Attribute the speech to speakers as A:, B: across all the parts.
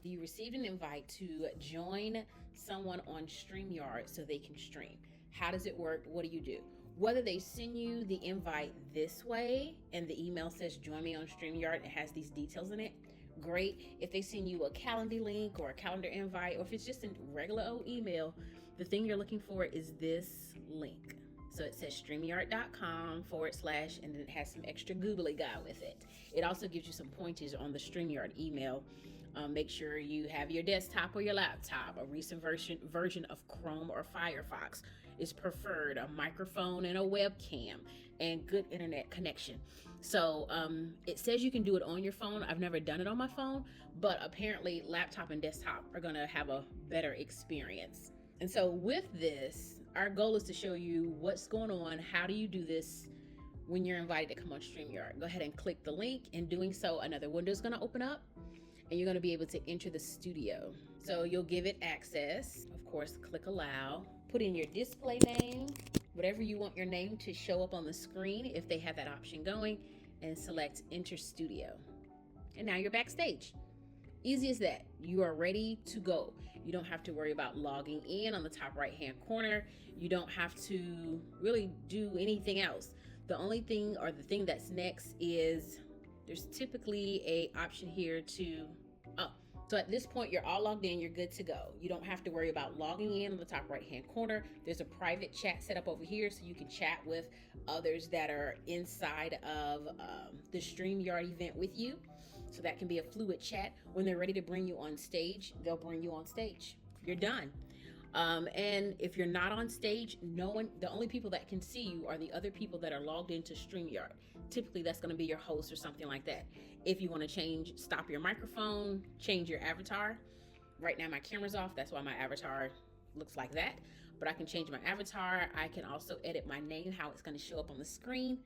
A: You received an invite to join someone on Streamyard so they can stream. How does it work? What do you do? Whether they send you the invite this way and the email says join me on Streamyard, it has these details in it, great. If they send you a calendar link or a calendar invite, or if it's just a regular old email, the thing you're looking for is this link. So it says streamyard.com / and then it has some extra googly guy with it. It also gives you some pointers on the Streamyard email. Make sure you have your desktop or your laptop. A recent version of Chrome or Firefox is preferred, a microphone and a webcam, and good internet connection. So it says you can do it on your phone. I've never done it on my phone, but apparently laptop and desktop are gonna have a better experience. And so with this, our goal is to show you what's going on. How do you do this when you're invited to come on StreamYard? Go ahead and click the link. In doing so, another window is going to open up and you're going to be able to enter the studio. So you'll give it access. Of course, click allow. Put in your display name, whatever you want your name to show up on the screen if they have that option going, and select enter studio. And now you're backstage. Easy as that. You are ready to go. You don't have to worry about logging in on the top right hand corner. You don't have to really do anything else. The only thing, or the thing that's next, is there's typically a option here to, so at this point you're all logged in, you're good to go. You don't have to worry about logging in on the top right hand corner. There's a private chat set up over here so you can chat with others that are inside of the StreamYard event with you. So that can be a fluid chat. When they're ready to bring you on stage, they'll bring you on stage. You're done. And if you're not on stage, the only people that can see you are the other people that are logged into StreamYard. Typically that's going to be your host or something like that. If you want to stop your microphone, change your avatar. Right now my camera's off, that's why my avatar looks like that. But I can change my avatar. I can also edit my name, how it's going to show up on the screen,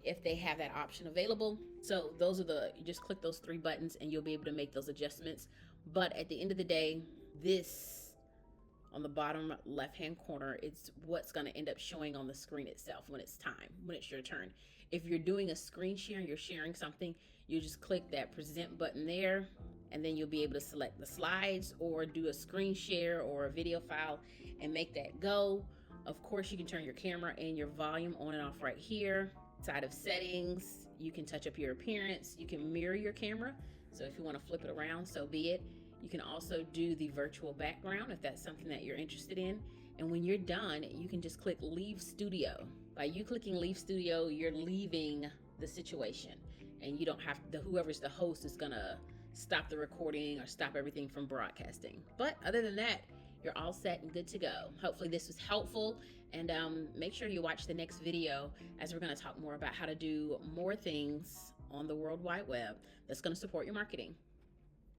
A: if they have that option available. So you just click those 3 buttons and you'll be able to make those adjustments. But at the end of the day, this on the bottom left hand corner, it's what's going to end up showing on the screen itself when it's your turn. If you're doing a screen share and you're sharing something, you just click that present button there, and then you'll be able to select the slides or do a screen share or a video file and make that go. Of course, you can turn your camera and your volume on and off right here. Side of settings, you can touch up your appearance. You can mirror your camera. So if you want to flip it around, so be it. You can also do the virtual background if that's something that you're interested in. And when you're done, you can just click leave studio. By you clicking leave studio, you're leaving the situation, and you don't have whoever's the host is gonna stop the recording or stop everything from broadcasting. But other than that, you're all set and good to go. Hopefully this was helpful, and make sure you watch the next video as we're going to talk more about how to do more things on the World Wide Web that's going to support your marketing.